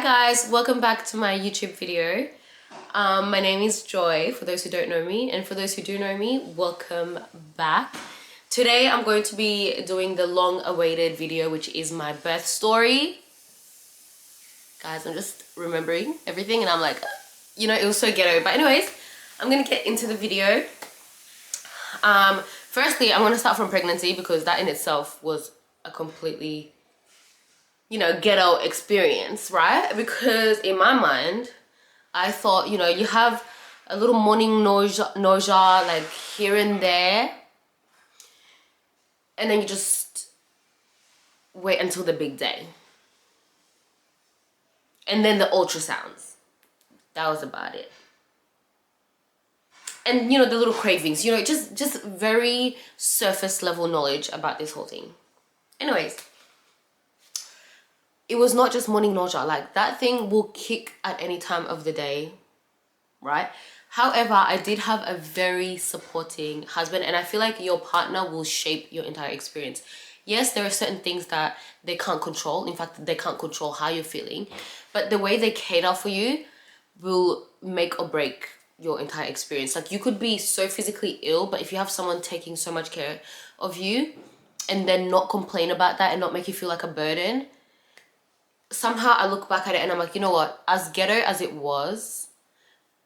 guys, welcome back to my YouTube video. My name is Joy, for those who don't know me, and for those who do know me, welcome back. Today I'm going to be doing the long-awaited video, which is my birth story. Guys, I'm just remembering everything and I'm like, you know, it was so ghetto. But anyways, I'm gonna get into the video. Firstly, I'm gonna start from pregnancy because that in itself was a completely, you know, ghetto experience, right? Because in my mind, I thought, you know, you have a little morning nausea like here and there, and then you just wait until the big day. And then the ultrasounds. That was about it. And, you know, the little cravings, you know, just very surface level knowledge about this whole thing. Anyways, it was not just morning nausea. Like, that thing will kick at any time of the day, right? However, I did have a very supporting husband, and I feel like your partner will shape your entire experience. Yes, there are certain things that they can't control. In fact, they can't control how you're feeling. But the way they cater for you will make or break your entire experience. Like, you could be so physically ill, but if you have someone taking so much care of you and then not complain about that and not make you feel like a burden, somehow I look back at it and I'm like, you know what? As ghetto as it was,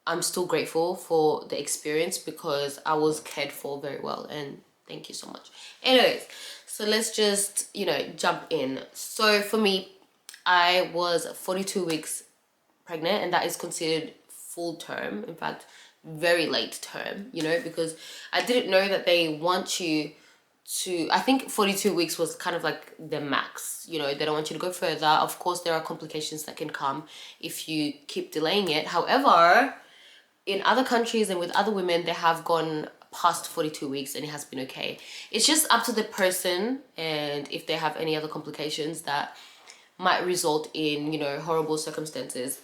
I'm still grateful for the experience because I was cared for very well, and thank you so much. Anyways, so let's just, you know, jump in. So for me, I was 42 weeks pregnant, and that is considered full term. In fact, very late term, you know, because I didn't know that they want you to, I think 42 weeks was kind of like the max, you know, they don't want you to go further. Of course, there are complications that can come if you keep delaying it. However, in other countries and with other women, they have gone past 42 weeks and it has been okay. It's just up to the person, and if they have any other complications that might result in, you know, horrible circumstances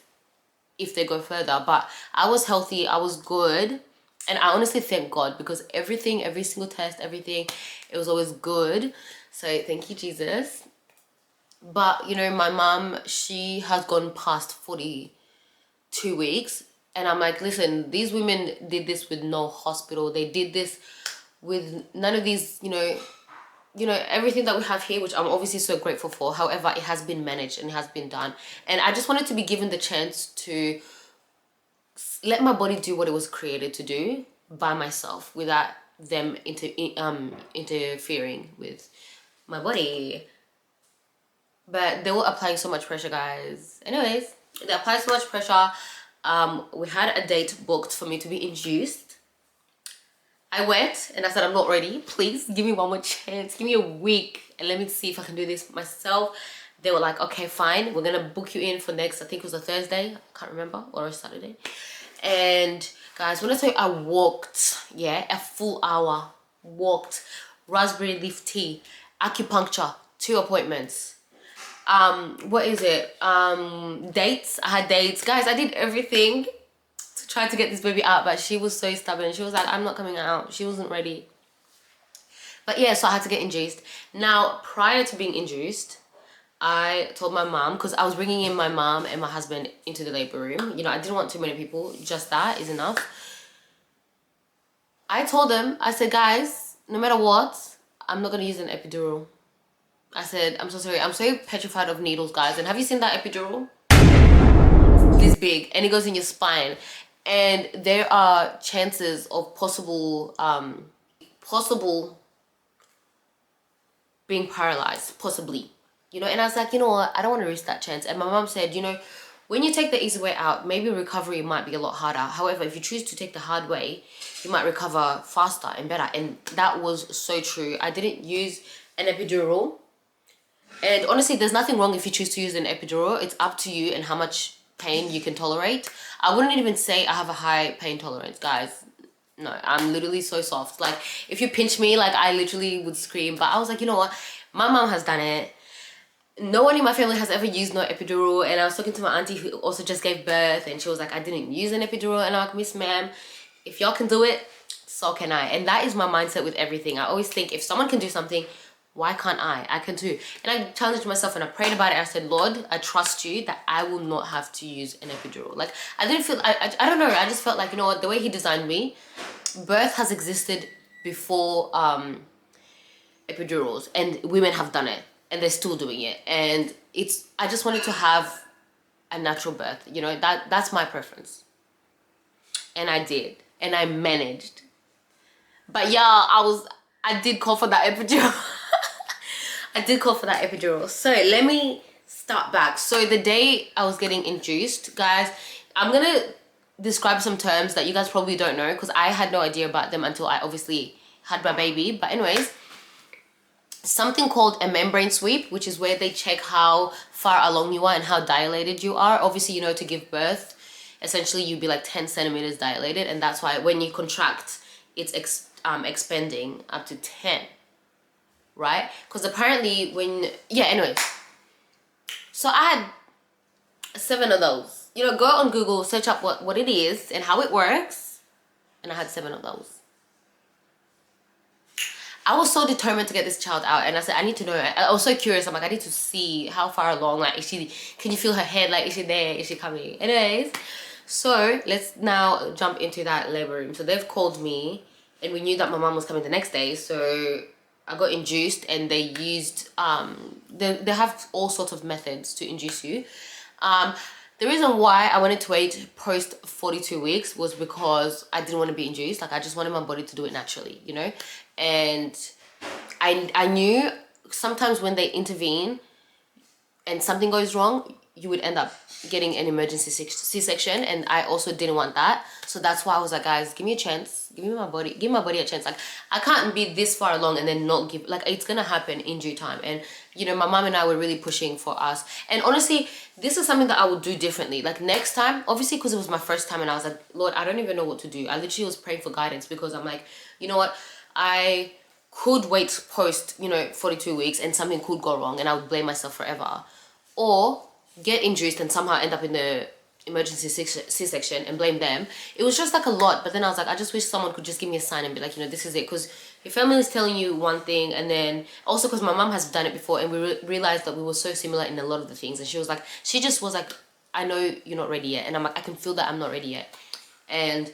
if they go further. But I was healthy, I was good, and I honestly thank God because everything, every single test, everything, it was always good. So thank you, Jesus. But, you know, my mom, she has gone past 42 weeks. And I'm like, listen, these women did this with no hospital. They did this with none of these, you know, everything that we have here, which I'm obviously so grateful for. However, it has been managed and it has been done. And I just wanted to be given the chance to let my body do what it was created to do by myself without them interfering with my body. But they were applying so much pressure, guys. Anyways, they applied so much pressure. We had a date booked for me to be induced. I went and I said, I'm not ready. Please give me one more chance. Give me a week and let me see if I can do this myself. They were like, okay, fine. We're going to book you in for next, I think it was a Thursday. I can't remember. Or a Saturday. And guys, when I tell you I walked, yeah, a full hour. Walked. Raspberry leaf tea. Acupuncture. 2 appointments. What is it? Dates. I had dates. Guys, I did everything to try to get this baby out, but she was so stubborn. She was like, I'm not coming out. She wasn't ready. But yeah, so I had to get induced. Now, prior to being induced, I told my mom, because I was bringing in my mom and my husband into the labor room. You know, I didn't want too many people. Just that is enough. I told them, I said, guys, no matter what, I'm not going to use an epidural. I said, I'm so sorry. I'm so petrified of needles, guys. And have you seen that epidural? This big, and it goes in your spine. And there are chances of possible being paralyzed, possibly. You know, and I was like, you know what? I don't want to risk that chance. And my mom said, you know, when you take the easy way out, maybe recovery might be a lot harder. However, if you choose to take the hard way, you might recover faster and better. And that was so true. I didn't use an epidural. And honestly, there's nothing wrong if you choose to use an epidural. It's up to you and how much pain you can tolerate. I wouldn't even say I have a high pain tolerance, guys. No, I'm literally so soft. Like, if you pinch me, like, I literally would scream. But I was like, you know what? My mom has done it. No one in my family has ever used no epidural. And I was talking to my auntie who also just gave birth, and she was like, I didn't use an epidural. And I'm like, Miss Ma'am, if y'all can do it, so can I. And that is my mindset with everything. I always think if someone can do something, Why can't I? I can too. And I challenged myself and I prayed about it. I said, Lord, I trust you that I will not have to use an epidural. Like, I didn't feel, I don't know. I just felt like, you know what, the way he designed me, birth has existed before epidurals, and women have done it and they're still doing it. And I just wanted to have a natural birth, you know, that's my preference. And I did, and I managed. But yeah, I did call for that epidural. I did call for that epidural. So let me start back. So the day I was getting induced, guys, I'm gonna describe some terms that you guys probably don't know, because I had no idea about them until I obviously had my baby. But anyways, something called a membrane sweep, which is where they check how far along you are and how dilated you are. Obviously, you know, to give birth, essentially you'd be like 10 centimeters dilated, and that's why when you contract, it's expanding up to 10, right? Because apparently anyways, so I had 7 of those. You know, go on Google, search up what it is and how it works, and I had 7 of those. I was so determined to get this child out, and I said, I need to know. I was so curious. I'm like, I need to see how far along, like, can you feel her head? Like, is she there? Is she coming? Anyways, so let's now jump into that labor room. So they've called me, and we knew that my mom was coming the next day. So I got induced, and they used, they have all sorts of methods to induce you. The reason why I wanted to wait post 42 weeks was because I didn't want to be induced. Like, I just wanted my body to do it naturally, you know? And I knew sometimes when they intervene and something goes wrong, you would end up getting an emergency C-section, and I also didn't want that. So that's why I was like, guys, give me a chance, give my body a chance. Like, I can't be this far along and then not give, like, it's gonna happen in due time. And you know, my mom and I were really pushing for us, and honestly, this is something that I would do differently. Like, next time, obviously, because it was my first time, and I was like, Lord, I don't even know what to do. I literally was praying for guidance, because I'm like, you know what, I could wait post, you know, 42 weeks and something could go wrong and I would blame myself forever, or get induced and somehow end up in the emergency C-section and blame them. It was just like a lot. But then I was like, I just wish someone could just give me a sign and be like, you know, this is it. Because your family is telling you one thing, and then also because my mom has done it before, and we realized that we were so similar in a lot of the things. And she just was like, I know you're not ready yet. And I'm like, I can feel that I'm not ready yet. And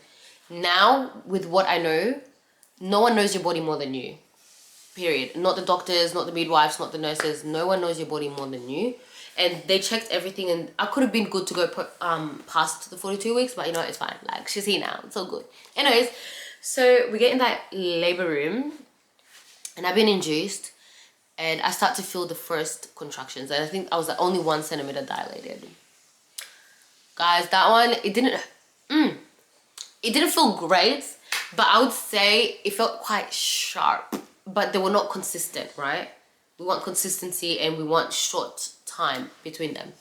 now with what I know, no one knows your body more than you, period. Not the doctors, not the midwives, not the nurses. No one knows your body more than you. And they checked everything, and I could have been good to go past the 42 weeks, but you know, it's fine. Like, she's here now, it's all good. Anyways, so we get in that labor room, and I've been induced, and I start to feel the first contractions, and I think I was like only 1 centimeter dilated. Guys, that one, it didn't feel great, but I would say it felt quite sharp, but they were not consistent, right? We want consistency, and we want short time between them.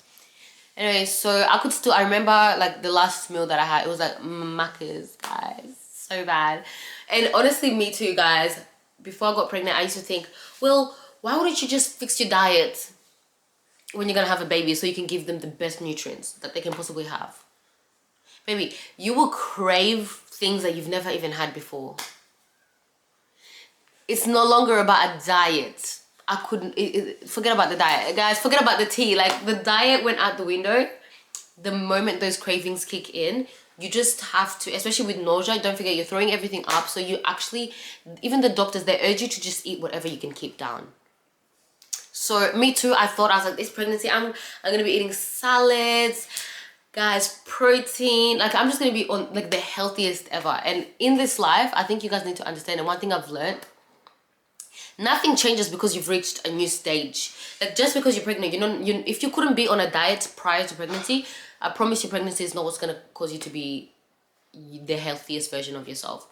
Anyway, so I remember like the last meal that I had, it was like Macca's, guys, so bad. And honestly, me too, guys. Before I got pregnant, I used to think, well, why wouldn't you just fix your diet when you're gonna have a baby so you can give them the best nutrients that they can possibly have? Baby, you will crave things that you've never even had before. It's no longer about a diet. I couldn't, forget about the diet. Guys, forget about the tea. Like, the diet went out the window. The moment those cravings kick in, you just have to, especially with nausea, don't forget, you're throwing everything up. So you actually, even the doctors, they urge you to just eat whatever you can keep down. So me too, I was like, this pregnancy, I'm gonna be eating salads, guys, protein. Like, I'm just gonna be on like the healthiest ever. And in this life, I think you guys need to understand, and one thing I've learned, nothing changes because you've reached a new stage. Like, just because you're pregnant, if you couldn't be on a diet prior to pregnancy, I promise you, pregnancy is not what's gonna cause you to be the healthiest version of yourself.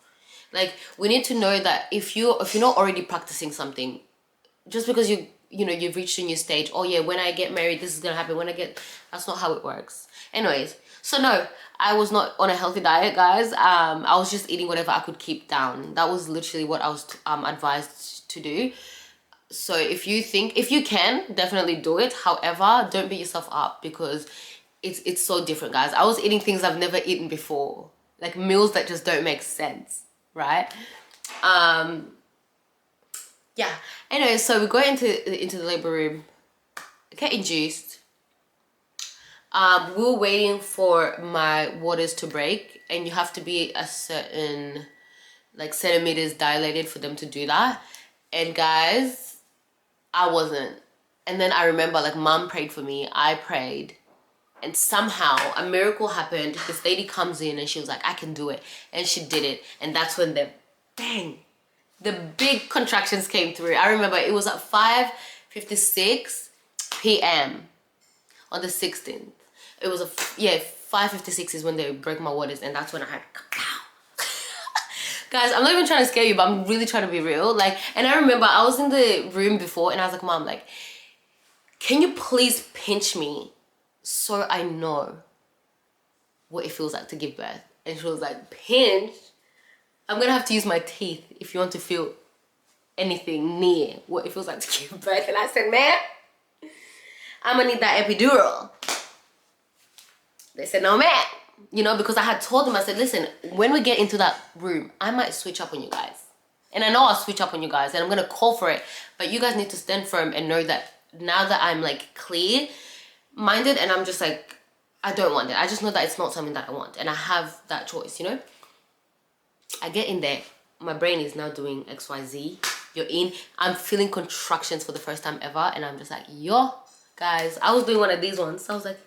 Like, we need to know that if you're not already practicing something, just because you've reached a new stage, oh yeah, when I get married, this is gonna happen. That's not how it works. Anyways, so no, I was not on a healthy diet, guys. I was just eating whatever I could keep down. That was literally what I was advised to do. So if you can, definitely do it. However, don't beat yourself up, because it's so different, guys. I was eating things I've never eaten before, like meals that just don't make sense, right? Yeah. Anyway, so we go into the labor room, get induced. We were waiting for my waters to break, and you have to be a certain like centimeters dilated for them to do that. And guys, I wasn't. And then I remember like mom prayed for me, I prayed, and somehow a miracle happened. This lady comes in and she was like, I can do it, and she did it. And that's when the big contractions came through. I remember it was at 5:56 p.m. on the 16th. It was 5:56 is when they broke my waters, and that's when I had guys, I'm not even trying to scare you, but I'm really trying to be real. Like, and I remember I was in the room before and I was like, Mom, like, can you please pinch me so I know what it feels like to give birth? And she was like, pinch? I'm gonna have to use my teeth if you want to feel anything near what it feels like to give birth. And I said, man, I'm gonna need that epidural. They said, no, man. You know, because I had told them, I said, listen, when we get into that room, I might switch up on you guys. And I know I'll switch up on you guys and I'm going to call for it. But you guys need to stand firm and know that now that I'm like clear-minded and I'm just like, I don't want it. I just know that it's not something that I want. And I have that choice, you know. I get in there. My brain is now doing XYZ. You're in. I'm feeling contractions for the first time ever. And I'm just like, yo, guys, I was doing one of these ones. I was like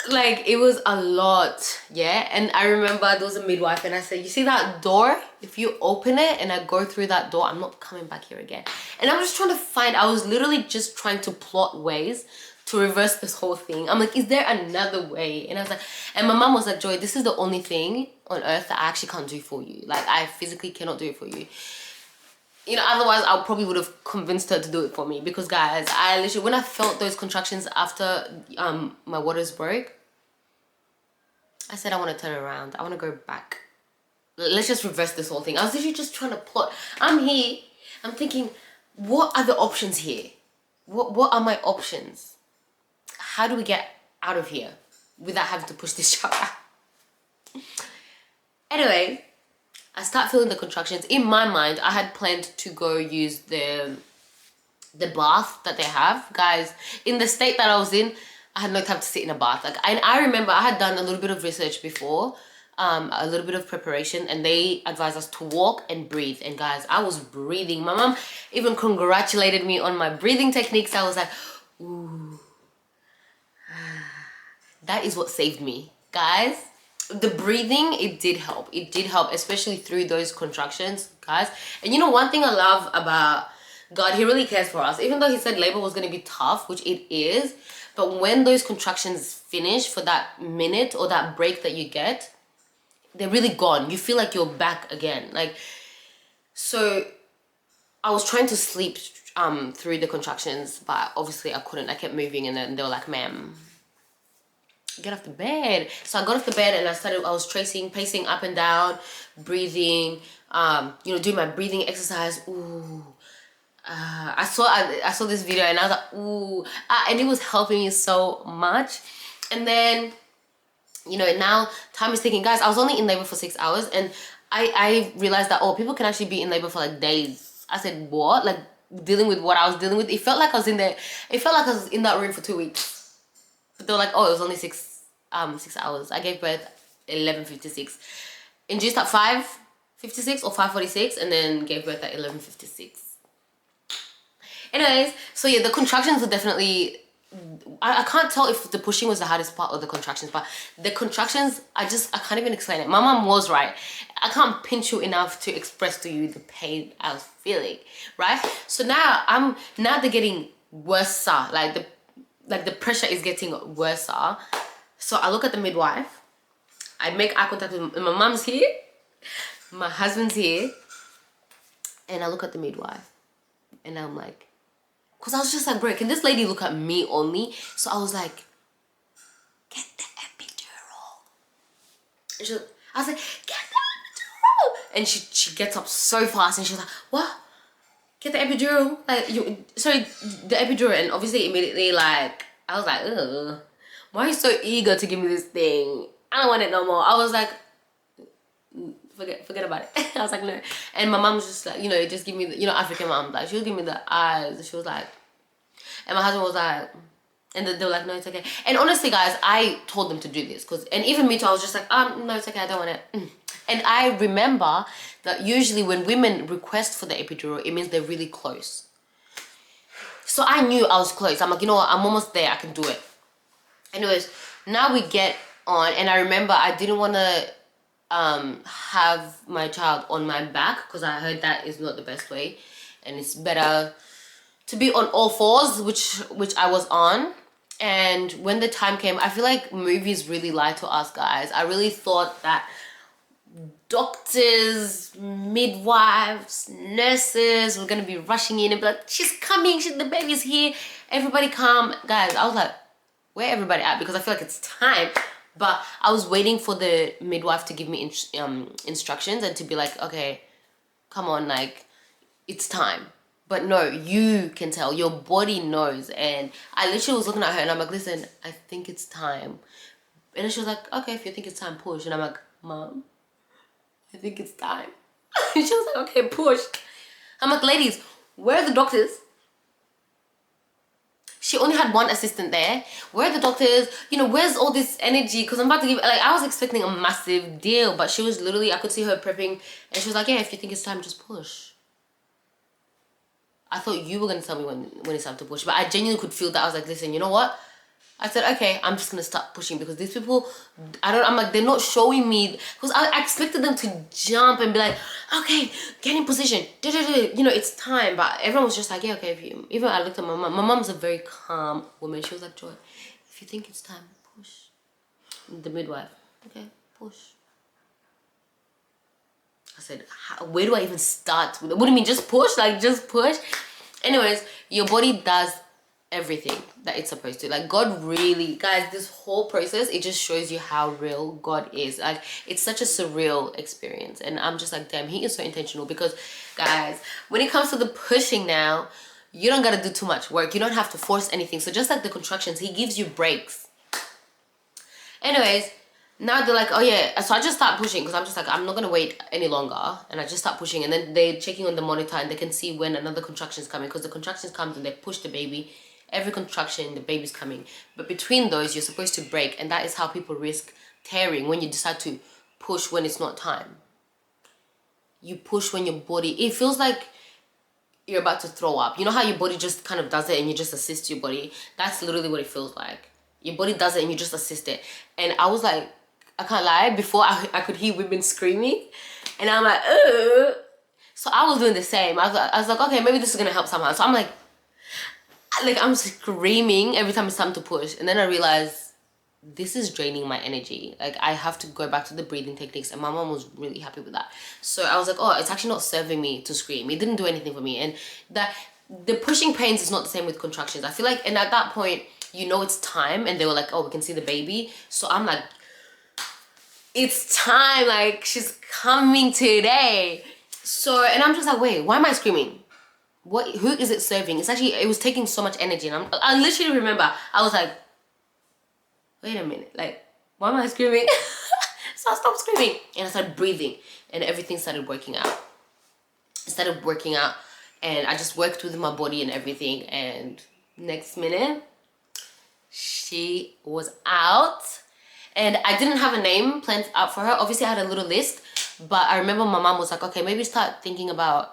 it was a lot, yeah. And I remember there was a midwife and I said, you see that door? If you open it and I go through that door, I'm not coming back here again. And I was just trying to find, I was literally just trying to plot ways to reverse this whole thing. I'm like, is there another way? And I was like, and my mom was like, Joy, this is the only thing on earth that I actually can't do for you. Like, I physically cannot do it for you. You know, otherwise I probably would have convinced her to do it for me. Because guys, I literally, when I felt those contractions after my waters broke, I said, I want to turn around. I want to go back. Let's just reverse this whole thing. I was literally just trying to plot. I'm here. I'm thinking, what are the options here? What are my options? How do we get out of here without having to push this child out? Anyway, I start feeling the contractions. In my mind, I had planned to go use the bath that they have. Guys, in the state that I was in, I had no time to sit in a bath. Like, I remember I had done a little bit of research before, a little bit of preparation, and they advised us to walk and breathe. And guys, I was breathing. My mom even congratulated me on my breathing techniques. I was like, ooh. That is what saved me. Guys, the breathing, it did help. It did help, especially through those contractions, guys. And you know, one thing I love about God, he really cares for us. Even though he said labor was going to be tough, which it is, but when those contractions finish for that minute or that break that you get, they're really gone. You feel like you're back again. Like, so I was trying to sleep through the contractions, but obviously I couldn't. I kept moving, and then they were like, ma'am, get off the bed. So I got off the bed and I was pacing up and down, breathing, you know, doing my breathing exercise. Ooh. I saw this video and I was like, ooh, and it was helping me so much. And then, you know, now time is ticking. Guys, I was only in labor for 6 hours, and I realized that, oh, people can actually be in labor for like days. I said, what? Like, dealing with what I was dealing with, it felt like I was in there. It felt like I was in that room for 2 weeks. But they were like, oh, it was only 6 hours. I gave birth 11:56, induced at 5:56 or 5:46, and then gave birth at 11:56. Anyways, so yeah, the contractions are definitely, I can't tell if the pushing was the hardest part or the contractions, but the contractions, I can't even explain it. My mom was right. I can't pinch you enough to express to you the pain I was feeling, right? So now they're getting worse. Like the pressure is getting worse. So I look at the midwife. I make eye contact with my mom's here. My husband's here. And I look at the midwife. And I'm like, because I was just like, bro, can this lady look at me only? So I was like, get the epidural. And I was like, get the epidural. And she gets up so fast and she's like, what? Get the epidural? Like, the epidural. And obviously immediately, like, I was like, ugh, why are you so eager to give me this thing? I don't want it no more. I was like, forget about it. I was like, no. And my mom was just like, you know, just give me the, you know, African mom, like she would give me the eyes. She was like, and my husband was like, and they were like, no, it's okay. And honestly, guys, I told them to do this and even me too, I was just like, no, it's okay, I don't want it. And I remember that usually when women request for the epidural, it means they're really close. So I knew I was close. I'm like, you know what, I'm almost there, I can do it. Anyways, now we get on, and I remember I didn't want to have my child on my back because I heard that is not the best way, and it's better to be on all fours, which I was on. And when the time came, I feel like movies really lie to us, guys. I really thought that doctors, midwives, nurses were gonna be rushing in and be like, she's coming, the baby's here, everybody calm. Guys, I was like, where everybody at? Because I feel like it's time. But I was waiting for the midwife to give me instructions and to be like, okay, come on, like, it's time. But no, you can tell, your body knows. And I literally was looking at her and I'm like, listen, I think it's time. And then she was like, okay, if you think it's time, push. And I'm like, Mom, I think it's time. And she was like, okay, push. I'm like, ladies, where are the doctors? She only had one assistant there. Where are the doctors? You know, where's all this energy? Because I'm about to give, like, I was expecting a massive deal, but she was literally, I could see her prepping, and she was like, yeah, if you think it's time, just push. I thought you were going to tell me when it's time to push, but I genuinely could feel that. I was like, listen, you know what? I said, okay, I'm just going to start pushing because these people, I'm like, they're not showing me, because I expected them to jump and be like, okay, get in position, you know, it's time. But everyone was just like, yeah, okay, even I looked at my mom. My mom's a very calm woman. She was like, Joy, if you think it's time, push. The midwife, okay, push. I said, where do I even start? What do you mean, just push? Like, just push? Anyways, your body does everything that it's supposed to. Like, God really, guys, this whole process, it just shows you how real God is. Like, it's such a surreal experience. And I'm just like, damn, he is so intentional. Because, guys, when it comes to the pushing now, you don't gotta do too much work. You don't have to force anything. So just like the contractions, he gives you breaks. Anyways, now they're like, oh yeah, so I just start pushing because I'm just like, I'm not gonna wait any longer, and I just start pushing, and then they're checking on the monitor and they can see when another contraction is coming, because the contractions comes and they push the baby. Every contraction, the baby's coming, but between those, you're supposed to break, and that is how people risk tearing when you decide to push when it's not time. You push when your body, it feels like you're about to throw up. You know how your body just kind of does it and you just assist your body? That's literally what it feels like. Your body does it and you just assist it. And I was like, I can't lie, before I could hear women screaming, and I'm like, ugh. So I was doing the same. I was like, okay, maybe this is gonna help somehow. So I'm like I'm screaming every time it's time to push, and then I realized this is draining my energy. Like, I have to go back to the breathing techniques, and my mom was really happy with that. So I was like, oh, it's actually not serving me to scream. It didn't do anything for me. And the pushing pains is not the same with contractions. I feel like, and at that point, you know it's time, and they were like, oh, we can see the baby. So I'm like, it's time, like, she's coming today. So, and I'm just like, wait, why am I screaming? Who is it serving? It's actually, it was taking so much energy, and I literally remember, I was like, wait a minute, like, why am I screaming? So I stopped screaming, and I started breathing, and everything started working out. It started working out, and I just worked with my body and everything, and next minute, she was out. And I didn't have a name planned out for her. Obviously, I had a little list, but I remember my mom was like, okay, maybe start thinking about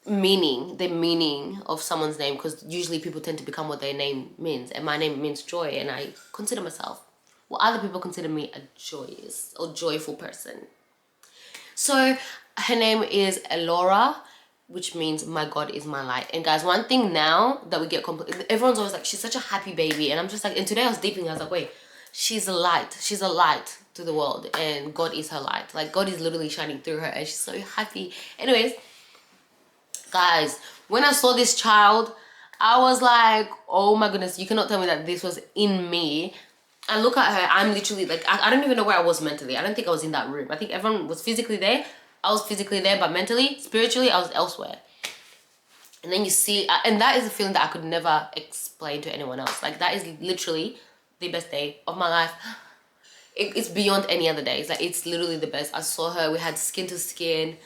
the meaning of someone's name, because usually people tend to become what their name means. And my name means joy, and I consider myself, well, other people consider me a joyous or joyful person. So her name is Aora, which means my God is my light. And guys, one thing now that we get, everyone's always like, she's such a happy baby. And I'm just like, and today I was deeping, I was like, wait, she's a light to the world, and God is her light. Like, God is literally shining through her, and she's so happy. Anyways, guys, when I saw this child, I was like, oh my goodness, you cannot tell me that this was in me. I look at her, I'm literally like, I don't even know where I was mentally. I don't think I was in that room. I think everyone was physically there. I was physically there, but mentally, spiritually, I was elsewhere. And then you see, and that is a feeling that I could never explain to anyone else. Like, that is literally the best day of my life. it's beyond any other days. Like, it's literally the best. I saw her, we had skin to skin.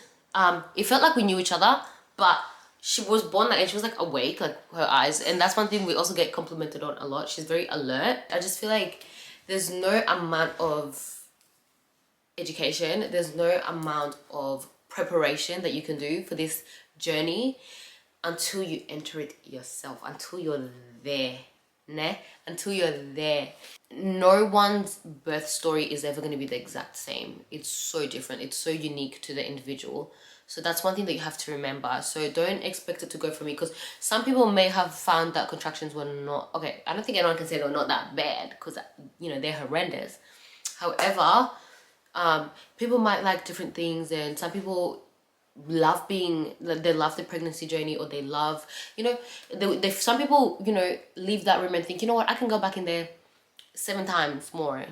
It felt like we knew each other, but she was born like, and she was like awake, like her eyes. And that's one thing we also get complimented on a lot. She's very alert. I just feel like there's no amount of education, there's no amount of preparation that you can do for this journey until you enter it yourself, until you're there, ne? Until you're there. No one's birth story is ever going to be the exact same. It's so different. It's so unique to the individual. So that's one thing that you have to remember. So don't expect it to go for me, because some people may have found that contractions were not, okay, I don't think anyone can say they're not that bad, because, you know, they're horrendous. However, people might like different things, and some people love being, they love the pregnancy journey, or they love, you know, some people, you know, leave that room and think, you know what, I can go back in there 7 times more.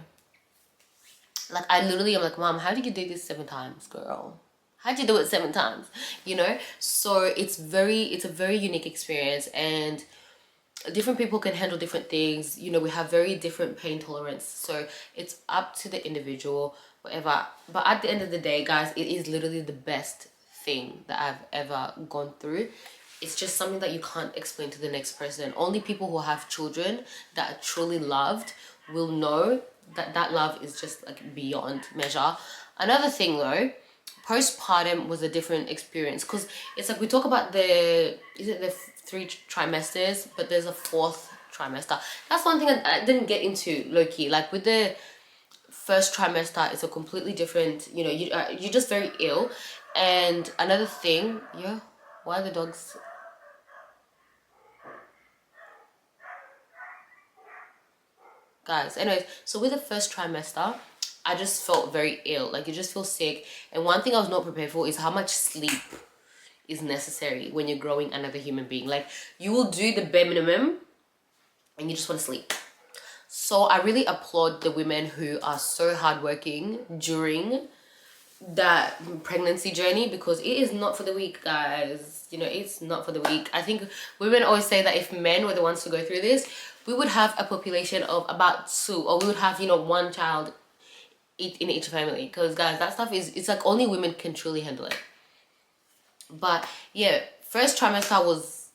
Like, I literally am like, Mom, how did you do this 7 times, girl? How'd you do it 7 times? You know? So it's a very unique experience, and different people can handle different things. You know, we have very different pain tolerance, so it's up to the individual, whatever. But at the end of the day, guys, it is literally the best thing that I've ever gone through. It's just something that you can't explain to the next person. Only people who have children that are truly loved will know that that love is just like beyond measure. Another thing though, postpartum was a different experience, because it's like we talk about the 3 trimesters, but there's a 4th trimester. That's one thing I didn't get into, low-key. Like, with the first trimester, it's a completely different, you know, you're just very ill. And another thing, yeah, why are the dogs? Guys, anyways, so with the first trimester, I just felt very ill. Like, you just feel sick. And one thing I was not prepared for is how much sleep is necessary when you're growing another human being. Like, you will do the bare minimum and you just want to sleep. So I really applaud the women who are so hardworking during that pregnancy journey, because it is not for the weak, guys. You know, it's not for the weak. I think women always say that if men were the ones to go through this, we would have a population of about 2, or we would have, you know, 1 child in each family, because guys, that stuff is, it's like only women can truly handle it. But yeah, first trimester was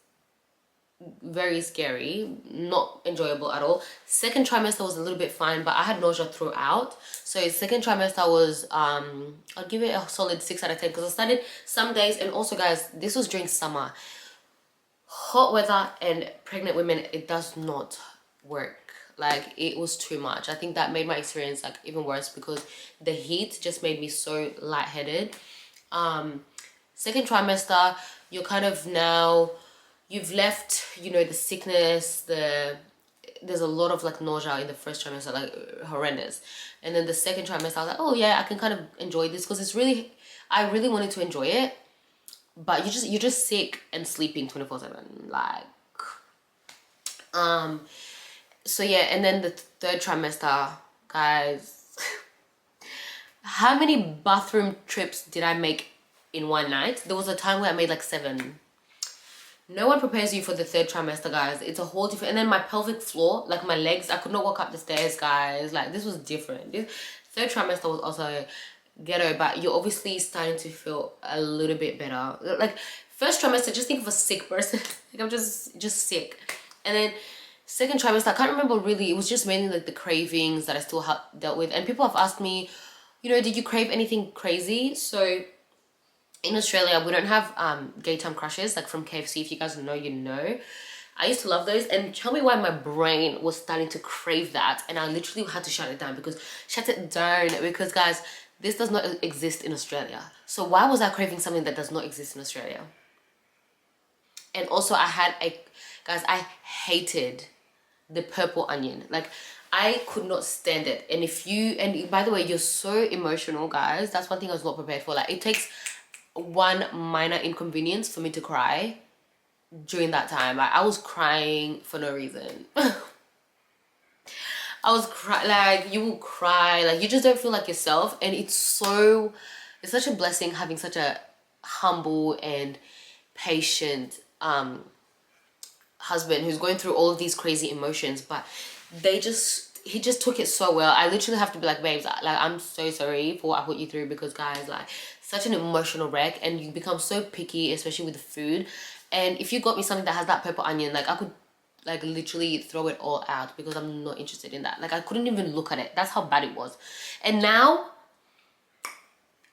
very scary, not enjoyable at all. Second trimester was a little bit fine, but I had nausea throughout. So second trimester was I'll give it a solid 6 out of 10, because I started some days. And also, guys, this was during summer. Hot weather and pregnant women, it does not work. Like, it was too much. I think that made my experience like even worse, because the heat just made me so lightheaded. Second trimester, you're kind of now, you've left, you know, the sickness, there's a lot of like nausea in the first trimester, like horrendous. And then the second trimester, I was like, oh yeah, I can kind of enjoy this, because it's really, I really wanted to enjoy it. But you're just sick and sleeping 24/7, like, so yeah. And then the third trimester, guys, how many bathroom trips did I make in one night? There was a time where I made like 7. No one prepares you for the third trimester, guys. It's a whole different, and then my pelvic floor, like my legs, I could not walk up the stairs, guys. Like, this was different. This third trimester was also ghetto, but you're obviously starting to feel a little bit better. Like, first trimester, just think of a sick person. Like, I'm just sick. And then second trimester, I can't remember really. It was just mainly like the cravings that I still dealt with. And people have asked me, you know, did you crave anything crazy? So in Australia, we don't have daytime crushes like from KFC. If you guys know, you know. I used to love those, and tell me why my brain was starting to crave that, and I literally had to shut it down, because guys, this does not exist in Australia. So why was I craving something that does not exist in Australia? And also, I hated the purple onion. Like, I could not stand it. And by the way, you're so emotional, guys. That's one thing I was not prepared for. Like, it takes one minor inconvenience for me to cry during that time. Like, I was crying for no reason. I was crying, like, you will cry, like, you just don't feel like yourself. And it's such a blessing having such a humble and patient husband who's going through all of these crazy emotions, but they just he just took it so well. I literally have to be like, babes, like, I'm so sorry for what I put you through, because guys, like, such an emotional wreck, and you become so picky, especially with the food. And if you got me something that has that pepper onion, like, I could like literally throw it all out, because I'm not interested in that. Like, I couldn't even look at it. That's how bad it was. And now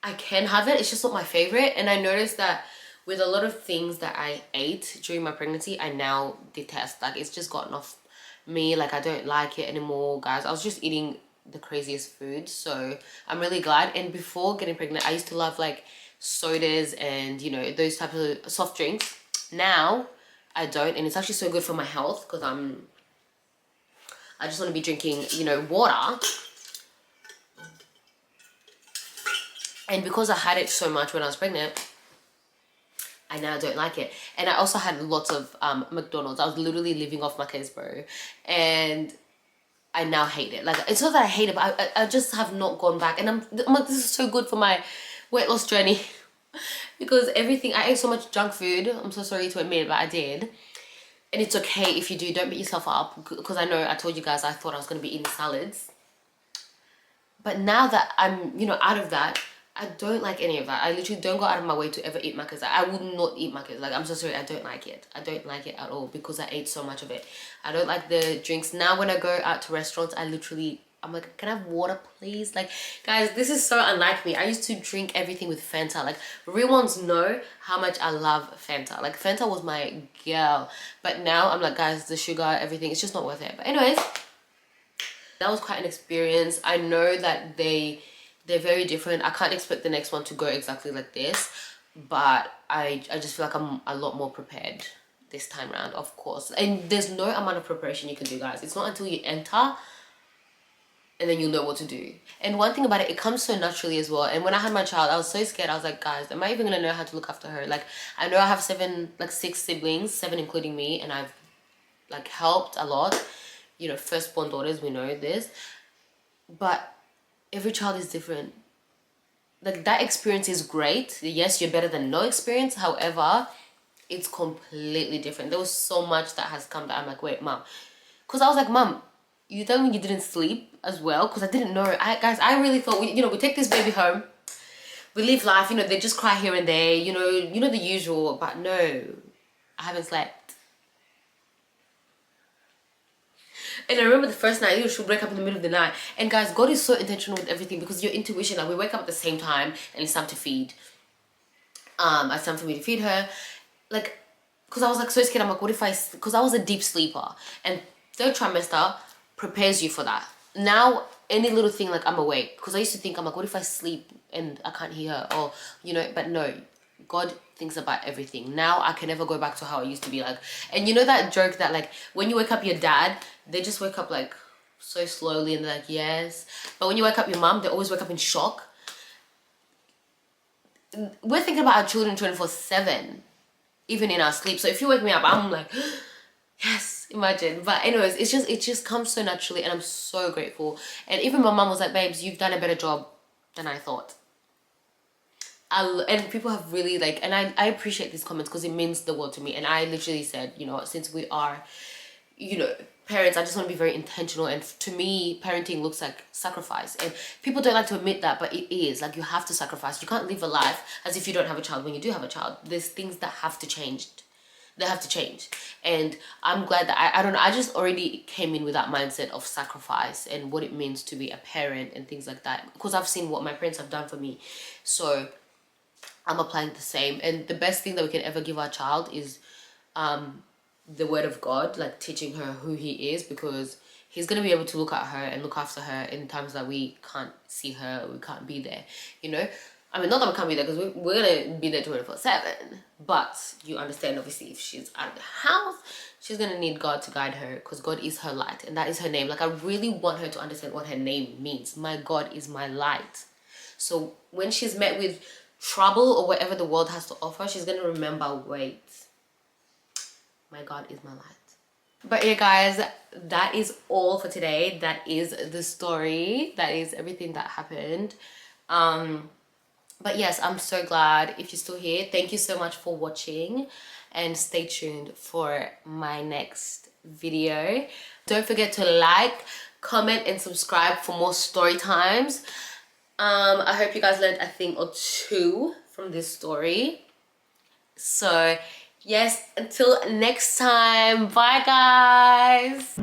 I can have it, it's just not my favorite. And I noticed that with a lot of things that I ate during my pregnancy, I now detest. Like, it's just gotten off me. Like, I don't like it anymore, guys. I was just eating the craziest food, so I'm really glad. And before getting pregnant, I used to love like sodas and, you know, those types of soft drinks. Now I don't, and it's actually so good for my health, because I just want to be drinking, you know, water. And because I had it so much when I was pregnant, I now don't like it. And I also had lots of McDonald's. I was literally living off Macca's, bro, and I now hate it. Like, it's not that I hate it, but I just have not gone back. And I'm like, this is so good for my weight loss journey. Because everything, I ate so much junk food. I'm so sorry to admit it, but I did. And it's okay if you do. Don't beat yourself up. Because I know I told you guys I thought I was going to be eating salads. But now that I'm, you know, out of that, I don't like any of that. I literally don't go out of my way to ever eat Macca's. I would not eat Macca's. Like, I'm so sorry, I don't like it. I don't like it at all, because I ate so much of it. I don't like the drinks. Now when I go out to restaurants, I'm like, can I have water, please? Like, guys, this is so unlike me. I used to drink everything with Fanta. Like, real ones know how much I love Fanta. Like, Fanta was my girl. But now I'm like, guys, the sugar, everything, it's just not worth it. But anyways, that was quite an experience. I know that they're very different. I can't expect the next one to go exactly like this, but I just feel like I'm a lot more prepared this time around, of course. And there's no amount of preparation you can do, guys. It's not until you enter and then you'll know what to do. And one thing about it, it comes so naturally as well. And when I had my child, I was so scared. I was like, guys, am I even gonna know how to look after her? Like, I know I have 6 siblings, 7 including me, and I've like helped a lot. You know, firstborn daughters, we know this. But every child is different. Like, that experience is great. Yes, you're better than no experience. However, it's completely different. There was so much that has come that I'm like, wait, mom. Because I was like, mom, you tell me you didn't sleep as well? Because I didn't know. Guys, I really thought, we take this baby home. We live life, they just cry here and there. You know the usual. But no, I haven't slept. And I remember the first night, she'll wake up in the middle of the night. And guys, God is so intentional with everything, because your intuition, like, we wake up at the same time and it's time to feed. It's time for me to feed her. Like, because I was like so scared. I'm like, what if because I was a deep sleeper. And third trimester prepares you for that. Now, any little thing, like, I'm awake. Because I used to think, I'm like, what if I sleep and I can't hear her? Or, but no. God thinks about everything. Now I can never go back to how I used to be. Like, and you know that joke that, like, when you wake up your dad, they just wake up like so slowly and they're like, yes. But when you wake up your mom, they always wake up in shock. We're thinking about our children 24/7, even in our sleep. So if you wake me up, I'm like, yes, imagine. But anyways, it just comes so naturally, and I'm so grateful. And even my mom was like, babes, you've done a better job than I thought. And people have really, like, and I appreciate these comments, because it means the world to me. And I literally said, since we are, parents, I just want to be very intentional. And to me, parenting looks like sacrifice. And people don't like to admit that, but it is. Like, you have to sacrifice. You can't live a life as if you don't have a child when you do have a child. There's things that have to change. They have to change. And I'm glad that I don't know, I just already came in with that mindset of sacrifice and what it means to be a parent and things like that. Because I've seen what my parents have done for me. So I'm applying the same. And the best thing that we can ever give our child is the word of God, like teaching her who he is, because he's going to be able to look at her and look after her in times that we can't see her, we can't be there, I mean, not that we can't be there, because we're going to be there 24/7, but you understand, obviously, if she's out of the house, she's going to need God to guide her, because God is her light, and that is her name. Like, I really want her to understand what her name means. My God is my light. So when she's met with trouble or whatever the world has to offer, she's going to remember, wait, my God is my light. But yeah, guys, that is all for today. That is the story. That is everything that happened. But yes, I'm so glad. If you're still here, thank you so much for watching, and stay tuned for my next video. Don't forget to like, comment and subscribe for more story times. I hope you guys learned a thing or two from this story. So yes, until next time, bye guys.